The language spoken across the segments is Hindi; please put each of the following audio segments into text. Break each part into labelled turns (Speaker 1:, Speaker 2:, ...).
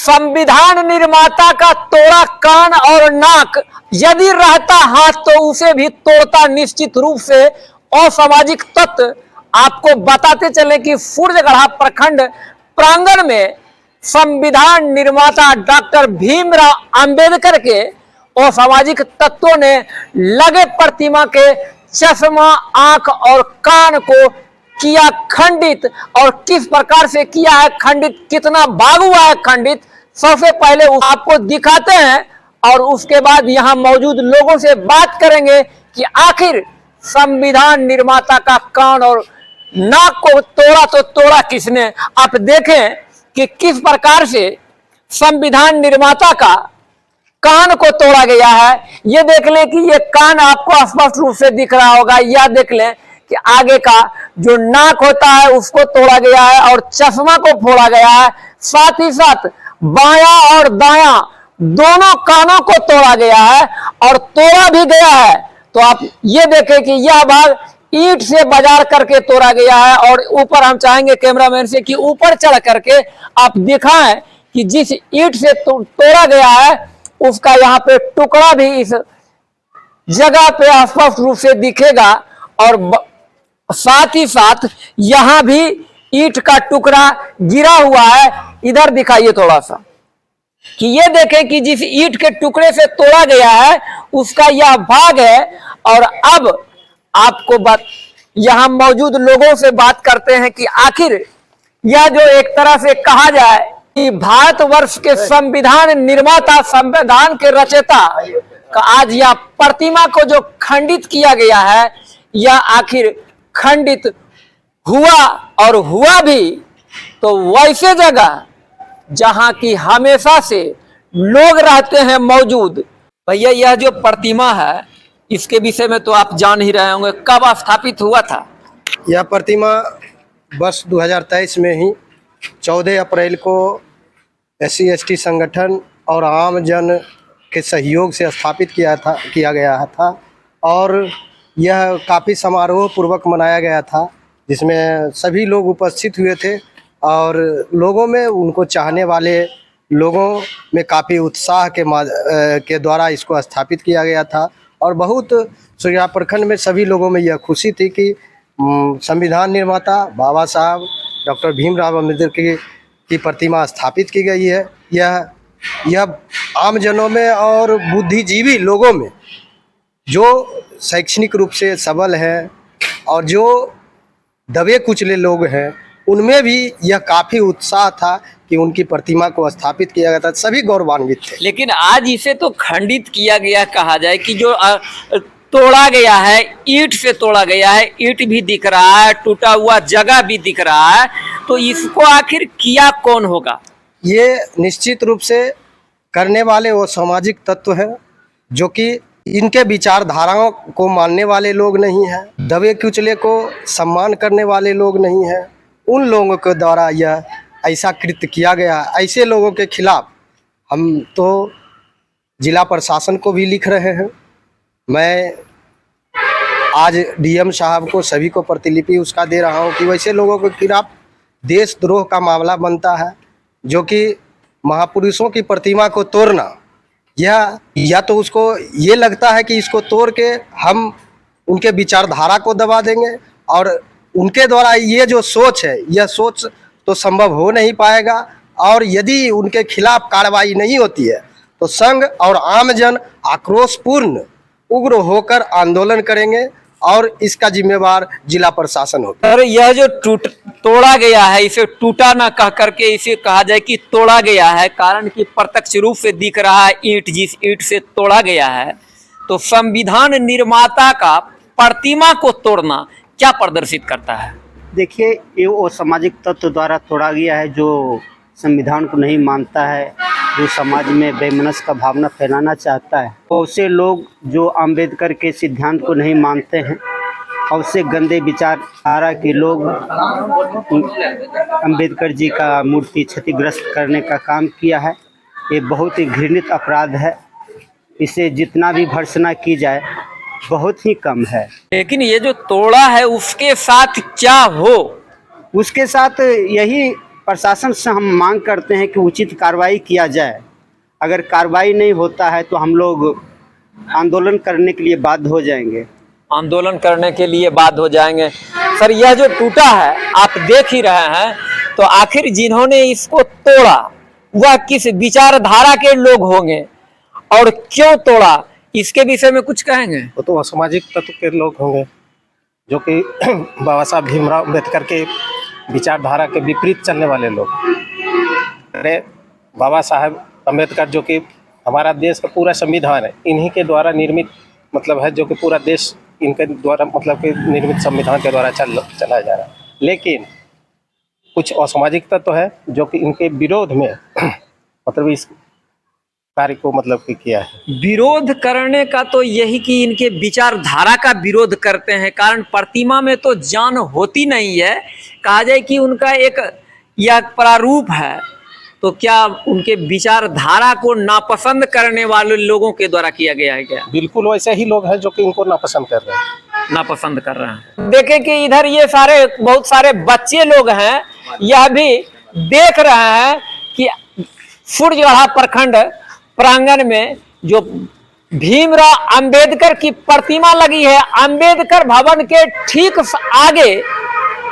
Speaker 1: संविधान निर्माता का तोड़ा कान और नाक यदि रहता हाथ तो उसे भी तोड़ता निश्चित रूप से असामाजिक तत्व। आपको बताते चले कि फूर्जगढ़ा प्रखंड प्रांगण में संविधान निर्माता डॉक्टर भीमराव अंबेडकर के असामाजिक तत्वों ने लगे प्रतिमा के चश्मा, आंख और कान को किया खंडित। और किस प्रकार से किया है खंडित, कितना भाग हुआ है खंडित, सबसे पहले आपको दिखाते हैं और उसके बाद यहां मौजूद लोगों से बात करेंगे कि आखिर संविधान निर्माता का कान और नाक को तोड़ा तो तोड़ा किसने। आप देखें कि किस प्रकार से संविधान निर्माता का कान को तोड़ा गया है। ये देख ले कि ये कान आपको स्पष्ट रूप से दिख रहा होगा। यह देख ले कि आगे का जो नाक होता है उसको तोड़ा गया है और चश्मा को फोड़ा गया है। साथ ही साथ बायां और दायां दोनों कानों को तोड़ा गया है और तोड़ा भी गया है। तो आप ये देखें कि यह भाग ईंट से बाजार करके तोड़ा गया है। और ऊपर हम चाहेंगे कैमरामैन से कि ऊपर चढ़ करके आप दिखाएं कि जिस ईंट से तोड़ा गया है उसका यहाँ पे टुकड़ा भी इस जगह पे स्पष्ट रूप से दिखेगा। और साथ ही साथ यहां भी ईंट का टुकड़ा गिरा हुआ है। इधर दिखाइए थोड़ा सा कि ये देखें कि जिस ईंट के टुकड़े से तोड़ा गया है उसका यह भाग है। और अब आपको यहां मौजूद लोगों से बात करते हैं कि आखिर यह जो एक तरह से कहा जाए कि भारतवर्ष के संविधान निर्माता, संविधान के रचयिता का आज यह प्रतिमा को जो खंडित किया गया है, यह आखिर खंडित हुआ और हुआ भी तो वैसे जगह जहां की हमेशा से लोग रहते हैं मौजूद। भैया यह जो प्रतिमा है इसके विषय में तो आप जान ही रहे होंगे, कब स्थापित हुआ था?
Speaker 2: यह प्रतिमा वर्ष 2023 में ही 14 अप्रैल को SC/ST संगठन और आम जन के सहयोग से स्थापित किया गया था। और यह काफ़ी समारोह पूर्वक मनाया गया था जिसमें सभी लोग उपस्थित हुए थे और लोगों में, उनको चाहने वाले लोगों में काफ़ी उत्साह के द्वारा इसको स्थापित किया गया था। और बहुत सुरगढ़ा प्रखंड में सभी लोगों में यह खुशी थी कि संविधान निर्माता बाबा साहब डॉक्टर भीमराव अम्बेडकर की प्रतिमा स्थापित की गई है। यह आम जनों में और बुद्धिजीवी लोगों में जो शैक्षणिक रूप से सबल हैं और जो दबे कुचले लोग हैं उनमें भी यह काफ़ी उत्साह था कि उनकी प्रतिमा को स्थापित किया गया था। सभी गौरवान्वित थे।
Speaker 1: लेकिन आज इसे तो खंडित किया गया कहा जाए कि जो तोड़ा गया है, ईंट से तोड़ा गया है, ईंट भी दिख रहा है, टूटा हुआ जगह भी दिख रहा है, तो इसको आखिर किया कौन होगा?
Speaker 2: ये निश्चित रूप से करने वाले वो सामाजिक तत्व हैं जो कि इनके विचारधाराओं को मानने वाले लोग नहीं हैं, दबे कुचले को सम्मान करने वाले लोग नहीं हैं। उन लोगों के द्वारा यह ऐसा कृत्य किया गया। ऐसे लोगों के खिलाफ हम तो जिला प्रशासन को भी लिख रहे हैं। मैं आज DM साहब को सभी को प्रतिलिपि उसका दे रहा हूं कि वैसे लोगों के खिलाफ देशद्रोह का मामला बनता है जो कि महापुरुषों की प्रतिमा को तोड़ना, या तो उसको ये लगता है कि इसको तोड़ के हम उनके विचारधारा को दबा देंगे और उनके द्वारा ये जो सोच है, यह सोच तो संभव हो नहीं पाएगा। और यदि उनके खिलाफ कार्रवाई नहीं होती है तो संघ और आम जन आक्रोशपूर्ण उग्र होकर आंदोलन करेंगे और इसका जिम्मेवार जिला प्रशासन होगा।
Speaker 1: और यह जो तोड़ा गया है इसे टूटा ना कह करके इसे कहा जाए कि तोड़ा गया है, कारण कि प्रत्यक्ष रूप से दिख रहा है ईंट, जिस ईंट से तोड़ा गया है। तो संविधान निर्माता का प्रतिमा को तोड़ना क्या प्रदर्शित करता है?
Speaker 3: देखिए, ये वो सामाजिक तत्व द्वारा तोड़ा गया है जो संविधान को नहीं मानता है, जो समाज में बेमनस का भावना फैलाना चाहता है। उससे लोग जो अंबेडकर के सिद्धांत को नहीं मानते हैं और उससे गंदे विचारधारा के लोग अंबेडकर जी का मूर्ति क्षतिग्रस्त करने का काम किया है। ये बहुत ही घृणित अपराध है। इसे जितना भी भर्त्सना की जाए बहुत ही कम है।
Speaker 1: लेकिन ये जो तोड़ा है उसके साथ क्या हो?
Speaker 3: उसके साथ यही प्रशासन से हम मांग करते हैं कि उचित कार्रवाई किया जाए। अगर कार्रवाई नहीं होता है तो हम लोग आंदोलन करने के लिए बाध्य हो जाएंगे।
Speaker 1: आंदोलन करने के लिए बाध्य हो जाएंगे। सर, यह जो टूटा है आप देख ही रहे हैं, तो आखिर जिन्होंने इसको तोड़ा वह किस विचारधारा के लोग होंगे और क्यों तोड़ा, इसके विषय में कुछ कहेंगे?
Speaker 4: वो तो असामाजिक तत्व के लोग होंगे जो कि बाबा साहब भीमराव अम्बेडकर के विचारधारा के विपरीत चलने वाले लोग। अरे बाबा साहब अम्बेडकर जो कि हमारा देश का पूरा संविधान है, इन्हीं के द्वारा निर्मित मतलब है, जो कि पूरा देश इनके द्वारा मतलब कि निर्मित संविधान के द्वारा चलाया जा रहा है। लेकिन कुछ असामाजिक तत्व है जो कि इनके विरोध में मतलब इस कार्य को मतलब कि किया है।
Speaker 1: विरोध करने का तो यही कि इनके विचारधारा का विरोध करते हैं, कारण प्रतिमा में तो जान होती नहीं है। कहा जाए कि उनका एक यह प्रारूप है, तो क्या उनके विचारधारा को नापसंद करने वाले लोगों के द्वारा किया गया है क्या?
Speaker 4: बिल्कुल वैसे ही लोग हैं जो कि इनको नापसंद कर रहे हैं।
Speaker 1: नापसंद कर रहे हैं। देखें कि इधर ये सारे बहुत सारे बच्चे लोग हैं, यह भी देख रहे हैं कि फुरजगढ़ा प्रखंड प्रांगण में जो भीमराव अंबेडकर की प्रतिमा लगी है, अंबेडकर भवन के ठीक आगे,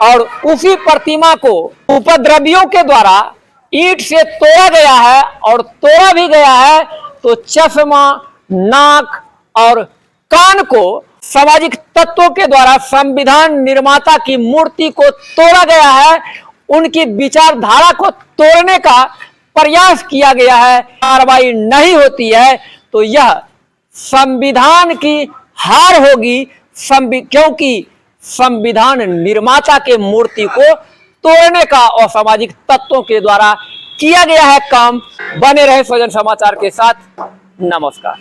Speaker 1: और उसी प्रतिमा को उपद्रवियों के द्वारा ईंट से तोड़ा गया है, और तोड़ा भी गया है तो चश्मा, नाक और कान को सामाजिक तत्वों के द्वारा संविधान निर्माता की मूर्ति को तोड़ा गया है। उनकी विचारधारा को तोड़ने का प्रयास किया गया है। कार्रवाई नहीं होती है तो यह संविधान की हार होगी, क्योंकि संविधान निर्माता के मूर्ति को तोड़ने का असामाजिक तत्वों के द्वारा किया गया है काम। बने रहे स्वजन समाचार के साथ। नमस्कार।